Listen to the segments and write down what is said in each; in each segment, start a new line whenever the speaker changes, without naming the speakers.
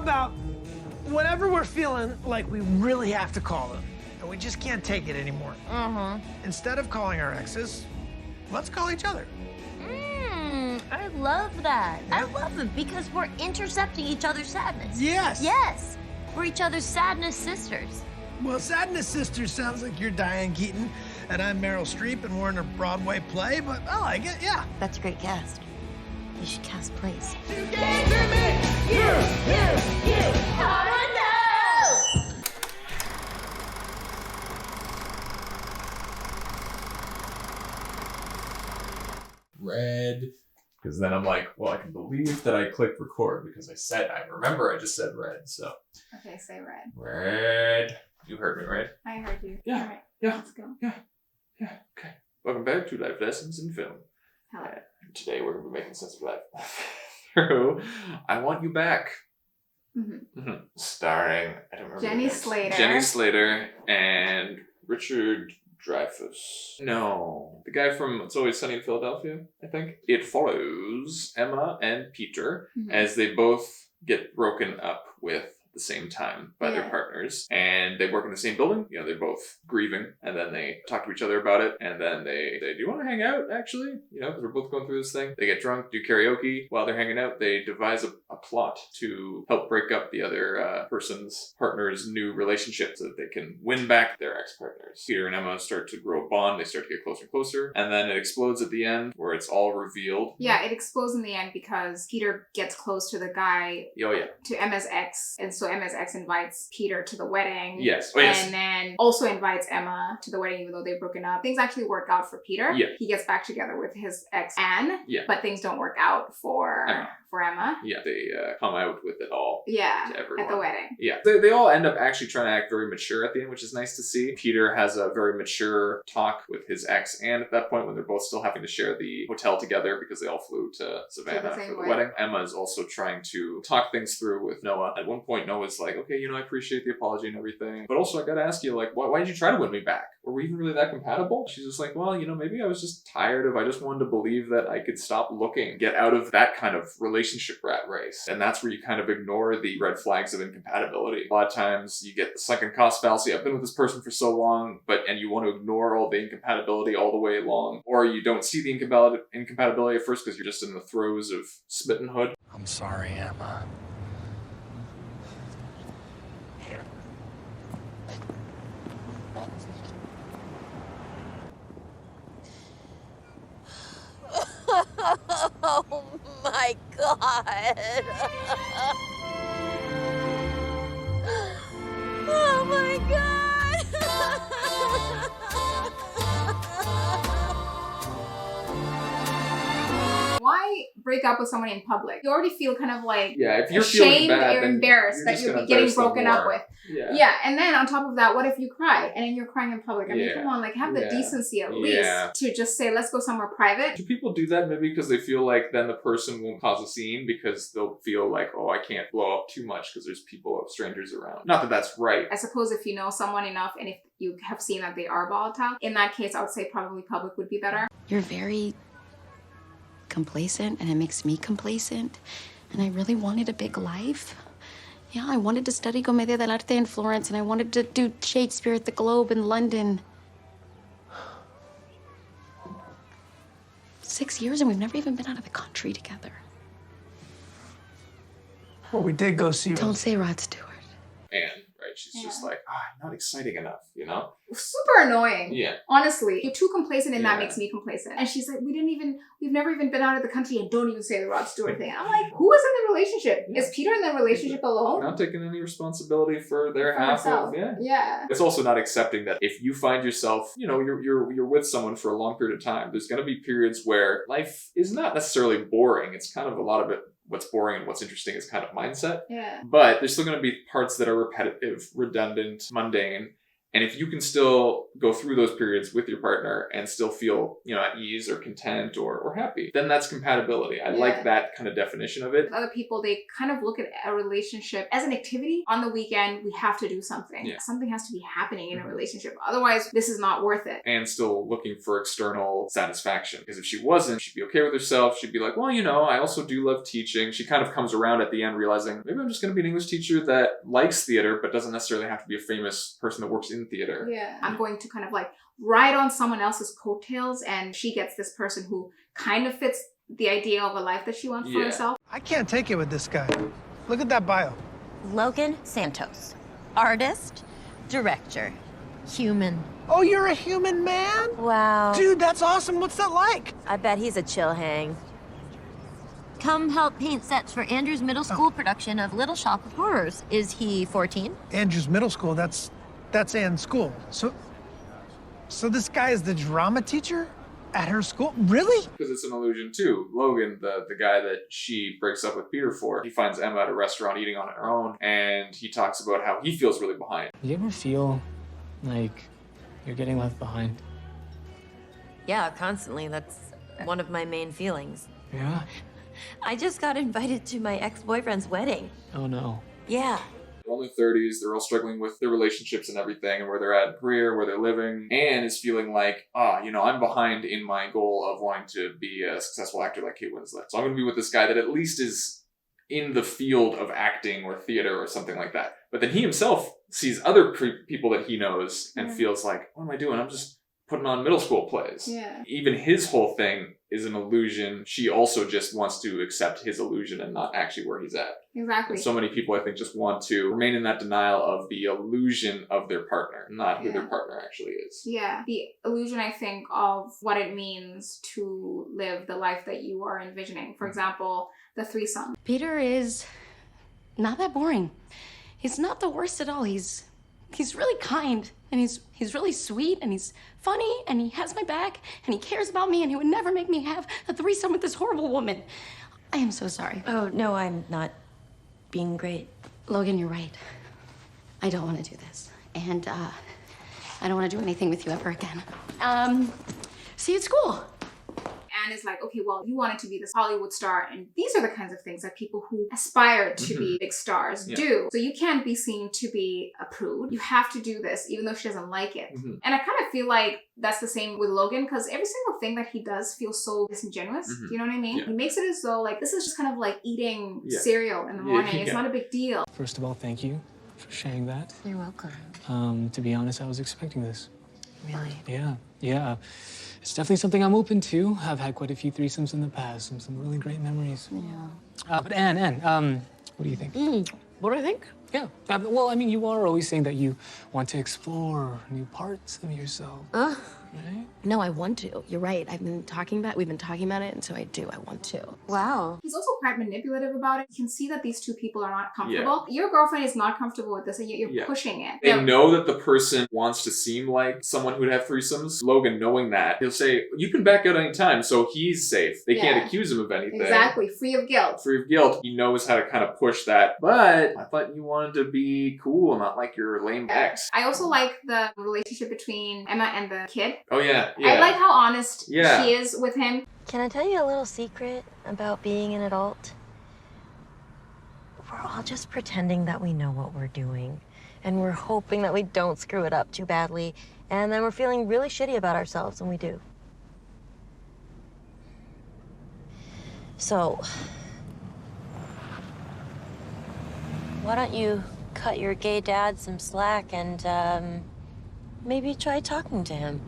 about whenever we're feeling like we really have to call them and we just can't take it anymore? Instead of calling our exes, let's call each other.
I love that. I love it because we're intercepting each other's sadness.
Yes.
Yes. We're each other's sadness sisters.
Well, Sadness Sisters sounds like you're Diane Keaton and I'm Meryl Streep and we're in a Broadway play, but I like it, yeah.
That's a great cast. You should cast plays.
Red. Because then I'm like, well, I can believe that I clicked record because I remember I just said red, so.
Okay, say red.
Red. You heard me, right?
I heard you.
Yeah.
All right,
Yeah.
let's go.
Yeah, okay. Welcome back to Life Lessons in Film.
Hello.
Today we're going to be making sense of life through I Want You Back. Starring, I don't remember. Jenny Slater and Richard Dreyfuss. No. The guy from It's Always Sunny in Philadelphia, I think. It follows Emma and Peter as they both get broken up with at the same time by their partners. And they work in the same building. You know, they're both grieving. And then they talk to each other about it. And then they do you want to hang out, actually? You know, because we're both going through this thing. They get drunk, do karaoke. While they're hanging out, they devise a plot to help break up the other person's partner's new relationship so that they can win back their ex-partners. Peter and Emma start to grow a bond. They start to get closer and closer. And then it explodes at the end where it's all revealed.
Yeah, it explodes in the end because Peter gets close to the guy, to Emma's ex. And so Emma's ex invites Peter to the wedding.
Yes.
And then also invites Emma to the wedding even though they've broken up. Things actually work out for Peter.
Yeah.
He gets back together with his ex Anne.
Yeah.
But things don't work out for Emma.
Yeah, they come out with it all.
Yeah,
to everyone.
at the wedding.
Yeah, they all end up actually trying to act very mature at the end, which is nice to see. Peter has a very mature talk with his ex, and at that point when they're both still having to share the hotel together because they all flew to Savannah for the wedding. Emma is also trying to talk things through with Noah. At one point, Noah's like, okay, I appreciate the apology and everything, but also I gotta ask you, like, why did you try to win me back? Were we even really that compatible? She's just like, well, maybe I was just tired of, I just wanted to believe that I could stop looking, get out of that kind of relationship rat race. And that's where you kind of ignore the red flags of incompatibility. A lot of times you get the sunken cost fallacy. I've been with this person for so long, and you want to ignore all the incompatibility all the way along. Or you don't see the incompatibility at first because you're just in the throes of smittenhood.
I'm sorry, Emma.
Oh my God. Oh my God.
Why break up with someone in public? You already feel kind of like
if you're
ashamed
bad,
or embarrassed that you're getting broken up with. Yeah, and then on top of that, what if you cry and then you're crying in public? I mean, come on, like have the decency at least to just say, let's go somewhere private.
Do people do that maybe because they feel like then the person won't cause a scene because they'll feel like, oh, I can't blow up too much because there's strangers around. Not that that's right.
I suppose if you know someone enough and if you have seen that they are volatile, in that case, I would say probably public would be better.
You're very complacent and it makes me complacent. And I really wanted a big life. Yeah, I wanted to study Commedia dell'arte in Florence and I wanted to do Shakespeare at the Globe in London. 6 years and we've never even been out of the country together.
Well, we did go see...
Don't say Rod Stewart.
And, right, she's just like, not exciting enough,
Super annoying.
Yeah.
Honestly, you're too complacent and that makes me complacent. And she's like, we've never even been out of the country and don't even say the Rod Stewart thing. I'm like, who is in the relationship? Yeah. Is Peter in the relationship alone?
Not taking any responsibility for their half of,
Yeah.
It's also not accepting that if you find yourself, you're with someone for a long period of time, there's going to be periods where life is not necessarily boring. It's kind of a lot of it. What's boring and what's interesting is kind of mindset.
Yeah.
But there's still going to be parts that are repetitive, redundant, mundane. And if you can still go through those periods with your partner and still feel, at ease or content or happy, then that's compatibility. I like that kind of definition of it.
Other people, they kind of look at a relationship as an activity. On the weekend, we have to do something. Yeah. Something has to be happening in a relationship. Otherwise, this is not worth it.
And still looking for external satisfaction. Because if she wasn't, she'd be okay with herself. She'd be like, well, I also do love teaching. She kind of comes around at the end realizing, maybe I'm just going to be an English teacher that likes theater, but doesn't necessarily have to be a famous person that works in theater.
Yeah. I'm going to kind of like ride on someone else's coattails, and she gets this person who kind of fits the idea of a life that she wants for herself.
I can't take it with this guy. Look at that bio.
Logan Santos. Artist, director, human.
Oh, you're a human man?
Wow.
Dude, that's awesome. What's that like?
I bet he's a chill hang. Come help paint sets for Andrew's middle school production of Little Shop of Horrors. Is he 14?
Andrew's middle school, that's Anne's school. So this guy is the drama teacher at her school? Really?
Because it's an illusion too. Logan, the guy that she breaks up with Peter for, he finds Emma at a restaurant eating on her own, and he talks about how he feels really behind.
Do you ever feel like you're getting left behind?
Yeah, constantly. That's one of my main feelings.
Yeah?
I just got invited to my ex-boyfriend's wedding.
Oh no.
Yeah.
They're all in their 30s, they're all struggling with their relationships and everything, and where they're at in career, where they're living. Anne is feeling like, I'm behind in my goal of wanting to be a successful actor like Kate Winslet. So I'm going to be with this guy that at least is in the field of acting or theater or something like that. But then he himself sees other people that he knows and feels like, what am I doing? I'm just putting on middle school plays.
Yeah.
Even his whole thing is an illusion. She also just wants to accept his illusion and not actually where he's at.
Exactly.
And so many people, I think, just want to remain in that denial of the illusion of their partner, not who their partner actually is.
Yeah. The illusion, I think, of what it means to live the life that you are envisioning. For example, the threesome.
Peter is not that boring. He's not the worst at all. He's really kind, and he's really sweet, and he's funny, and he has my back, and he cares about me, and he would never make me have a threesome with this horrible woman. I am so sorry.
Oh, no, I'm not being great.
Logan, you're right. I don't want to do this, and I don't want to do anything with you ever again. See you at school.
Anne is like, okay, well, you wanted to be this Hollywood star, and these are the kinds of things that people who aspire to be big stars do. So you can't be seen to be a prude. You have to do this, even though she doesn't like it. And I kind of feel like that's the same with Logan, because every single thing that he does feels so disingenuous. Do you know what I mean? He makes it as though, like, this is just kind of like eating cereal in the morning. It's not a big deal.
First of all, thank you for sharing that.
You're welcome.
To be honest, I was expecting this.
Really?
Yeah. It's definitely something I'm open to. I've had quite a few threesomes in the past and some really great memories.
Yeah.
But Anne, what do you think?
What do I think?
Yeah. Well, I mean, you are always saying that you want to explore new parts of yourself. Right?
No, I want to. You're right. We've been talking about it, and so I do. I want to.
Wow.
He's also quite manipulative about it. You can see that these two people are not comfortable. Your girlfriend is not comfortable with this, and yet you're pushing it.
They know that the person wants to seem like someone who'd have threesomes. Logan, knowing that, he'll say, you can back out any time, so he's safe. They can't accuse him of anything.
Exactly. Free of guilt.
Free of guilt. He knows how to kind of push that. But I thought you wanted to be cool, not like your lame ex.
I also like the relationship between Emma and the kid.
Oh, yeah.
I like how honest she is with him.
Can I tell you a little secret about being an adult? We're all just pretending that we know what we're doing. And we're hoping that we don't screw it up too badly. And then we're feeling really shitty about ourselves when we do. So, why don't you cut your gay dad some slack and maybe try talking to him?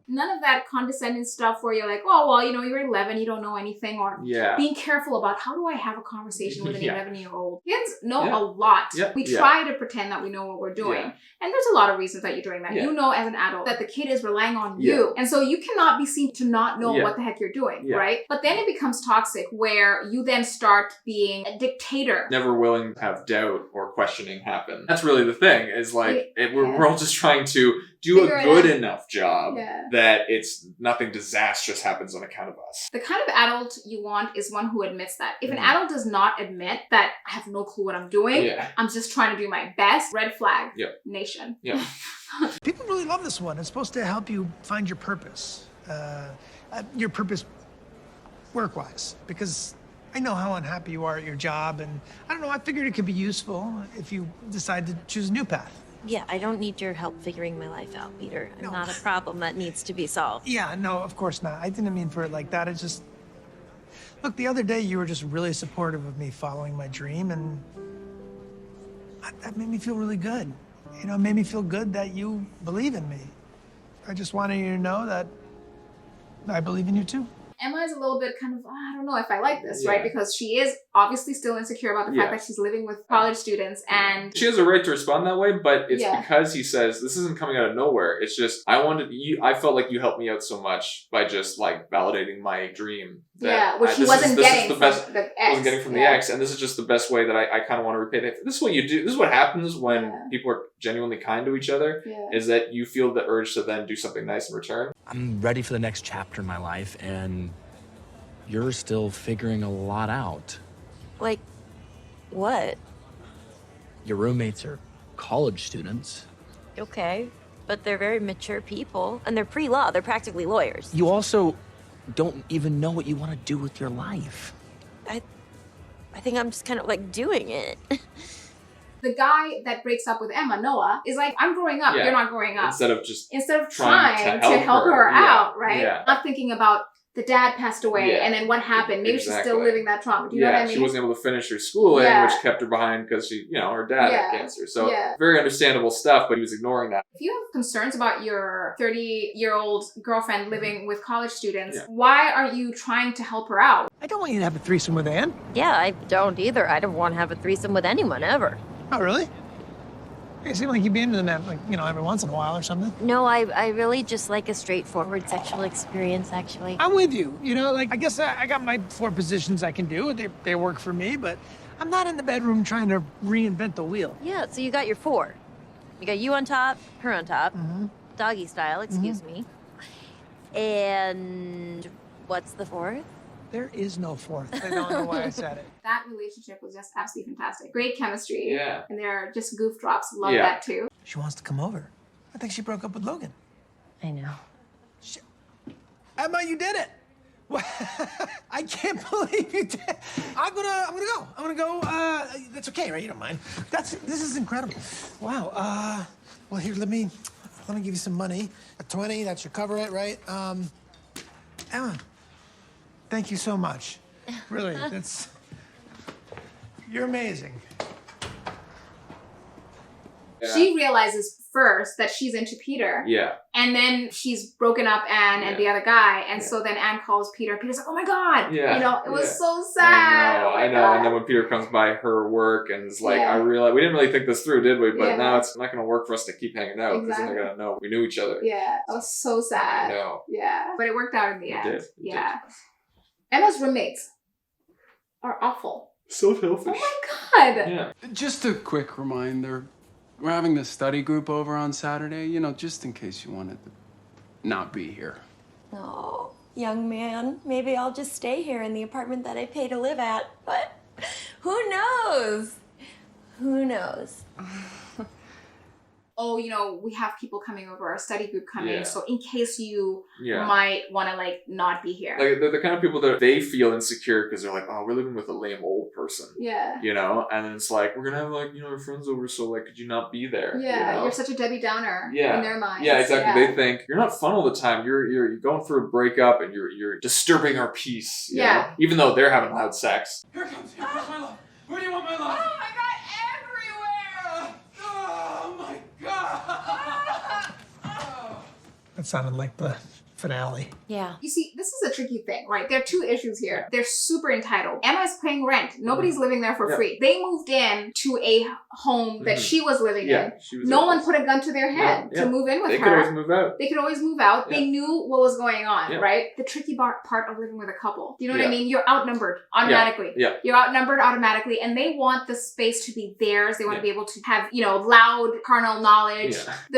None of that condescending stuff where you're like, oh, well, you're 11, you don't know anything, or being careful about how do I have a conversation with an 11-year-old. Kids know a lot. We try to pretend that we know what we're doing. And there's a lot of reasons that you're doing that. You know as an adult that the kid is relying on you. And so you cannot be seen to not know what the heck you're doing, right? But then it becomes toxic where you then start being a dictator.
Never willing to have doubt or questioning happen. That's really the thing, is like, we're all just trying to do a good enough job that it's nothing disastrous happens on account of us.
The kind of adult you want is one who admits that. If an adult does not admit that I have no clue what I'm doing, I'm just trying to do my best, red flag, nation.
Yeah.
People really love this one. It's supposed to help you find your purpose. Work-wise, because I know how unhappy you are at your job, and I don't know, I figured it could be useful if you decide to choose a new path.
Yeah, I don't need your help figuring my life out, Peter. I'm not a problem that needs to be solved.
Yeah, no, of course not. I didn't mean for it like that. It's just... Look, the other day you were just really supportive of me following my dream, and that made me feel really good. You know, it made me feel good that you believe in me. I just wanted you to know that I believe in you too.
Emma is a little bit kind of, I don't know if I like this, right? Because she is obviously still insecure about the fact that she's living with college students, and
she has a right to respond that way, but it's because he says, this isn't coming out of nowhere. It's just, I felt like you helped me out so much by just like validating my dream.
Which he wasn't getting from the ex.
Wasn't getting from the ex, and this is just the best way that I kind of want to repay it. This is what you do. This is what happens when people are genuinely kind to each other, is that you feel the urge to then do something nice in return.
I'm ready for the next chapter in my life, and you're still figuring a lot out.
Like, what?
Your roommates are college students.
Okay, but they're very mature people, and they're pre-law. They're practically lawyers.
You also don't even know what you want to do with your life.
I think I'm just kind of like doing it.
The guy that breaks up with Emma, Noah, is like, I'm growing up, you're not growing up.
Instead of
trying to help her out, right? Yeah. Not thinking about the dad passed away and then what happened. Maybe she's still living that trauma. Do you know what I mean?
She wasn't able to finish her schooling, which kept her behind because her dad had cancer. So very understandable stuff, but he was ignoring that.
If you have concerns about your 30-year-old girlfriend living with college students, why are you trying to help her out?
I don't want you to have a threesome with Anne.
Yeah, I don't either. I don't want to have a threesome with anyone ever.
Oh, really? You seem like you'd be into that, like, every once in a while or something.
No, I really just like a straightforward sexual experience, actually.
I'm with you. I guess I got my 4 positions I can do. They work for me, but I'm not in the bedroom trying to reinvent the wheel.
Yeah, so you got your 4. You got you on top, her on top, doggy style, excuse me. And what's the 4th?
There is no 4th. I don't know why I said it.
That relationship was just absolutely fantastic. Great chemistry.
Yeah.
And they're just goof drops. Love that too.
She wants to come over. I think she broke up with Logan.
I know.
Emma, you did it. I can't believe you did. I'm gonna go. That's okay, right? You don't mind. This is incredible. Wow. Well, here, let me give you some money. A 20. That should cover it, right? Emma. Thank you so much. Really, you're amazing.
Yeah.
She realizes first that she's into Peter.
Yeah.
And then she's broken up Anne and the other guy. And so then Anne calls Peter. Peter's like, oh my God.
Yeah.
It was so sad.
I know. And then when Peter comes by her work and is like, I realize, we didn't really think this through, did we? But now it's not going to work for us to keep hanging out because then they're going to know we knew each other.
Yeah. It was so sad.
I know.
Yeah. But it worked out in the end.
It did.
Emma's roommates are awful.
So selfish.
Oh my God.
Yeah.
Just a quick reminder. We're having the study group over on Saturday, just in case you wanted to not be here.
Oh, young man, maybe I'll just stay here in the apartment that I pay to live at. But who knows? Who knows?
Oh, we have people coming over, our study group coming, so in case you might want to, not be here.
Like, they're the kind of people that they feel insecure because they're like, oh, we're living with a lame old person.
Yeah.
And then it's like, we're going to have, our friends over, so, could you not be there?
Yeah, you're such a Debbie Downer in their minds.
Yeah, exactly. Yeah. They think, you're not fun all the time. You're going through a breakup and you're disturbing our peace. You know? Even though they're having loud sex.
Here comes my love. Where do you want my love?
Oh my God, everywhere!
Oh my God!
That sounded like the finale.
Yeah.
You see, this is a tricky thing, right? There are two issues here. They're super entitled. Emma's paying rent. Nobody's living there for free. They moved in to a home that she was living in. No one put a gun to their head to move in with her.
They could always move out.
They could always move out. They knew what was going on, right? The tricky part of living with a couple. Do you know what I mean? You're outnumbered automatically. You're outnumbered automatically, and they want the space to be theirs. They want to be able to have, loud carnal knowledge.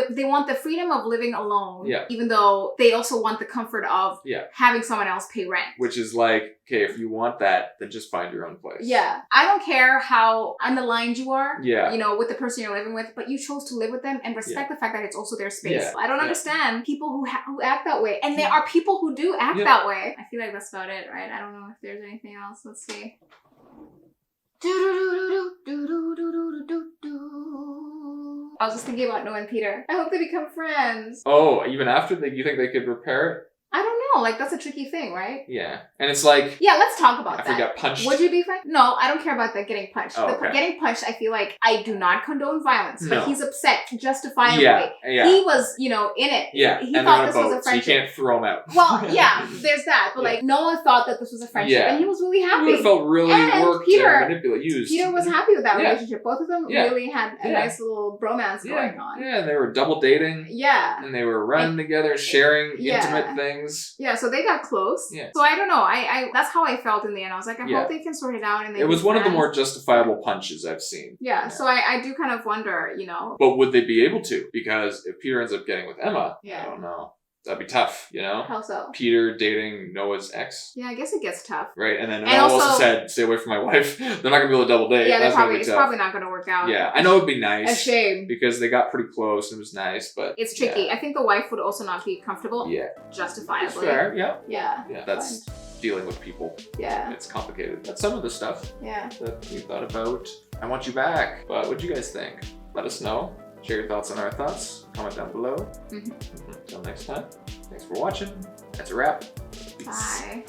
They want the freedom of living alone, even though they also want the comfort of having someone else pay rent.
Which is like, okay, if you want that, then just find your own place.
Yeah. I don't care how unaligned you are,
Yeah.
With the person you're living with, but you chose to live with them and respect the fact that it's also their space. I don't understand people who act that way. And there are people who do act that way. I feel like that's about it, right? I don't know if there's anything else. Let's see. I was just thinking about Noah and Peter. I hope they become friends.
Oh, even after you think they could repair it?
I don't know. Like, that's a tricky thing, right?
Yeah. And it's like...
Yeah, let's talk about that.
After he got punched.
Would you be friends? No, I don't care about that getting punched.
Oh, okay.
Getting punched, I feel like I do not condone violence, but he's upset justifiably.
Yeah.
He was, in it.
Yeah.
He thought this was a friendship.
So you can't throw him out.
Well, yeah, there's that. But like, Noah thought that this was a friendship, and he was really happy.
He would have felt really worked and used.
Peter was happy with that relationship. Both of them really had a nice little bromance going on.
Yeah, and they were double dating.
Yeah.
And they were running together, sharing intimate things.
Yeah, so they got close. Yeah. So I don't know. I that's how I felt in the end. I was like, I hope they can sort it out. And it was
one of the more justifiable punches I've seen.
Yeah. So I do kind of wonder,
But would they be able to? Because if Peter ends up getting with Emma, I don't know. That'd be tough,
How so?
Peter dating Noah's ex.
Yeah, I guess it gets tough.
Right, and then Noah also said, "Stay away from my wife." They're not gonna be able to double date.
Yeah, it's probably not gonna work out.
Yeah, I know it'd be nice.
A shame
because they got pretty close and it was nice, but
it's tricky. Yeah. I think the wife would also not be comfortable.
Yeah,
justifiably.
That's fair. Yeah.
Yeah.
Yeah, that's dealing with people.
Yeah,
it's complicated. That's some of the stuff.
Yeah.
That we thought about. I Want You Back. But what do you guys think? Let us know. Share your thoughts on our thoughts. Comment down below. Until next time. Thanks for watching. That's a wrap. Peace.
Bye.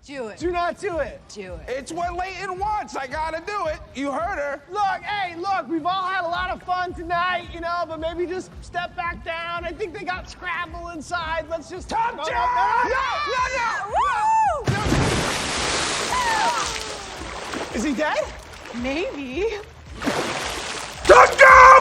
Do it.
Do not do it.
Do it.
It's what Leighton wants. I gotta do it. You heard her.
Look, we've all had a lot of fun tonight, but maybe just step back down. I think they got Scrabble inside. Let's just...
Top
No!
Woo!
Is he dead?
Maybe.
Touchdown!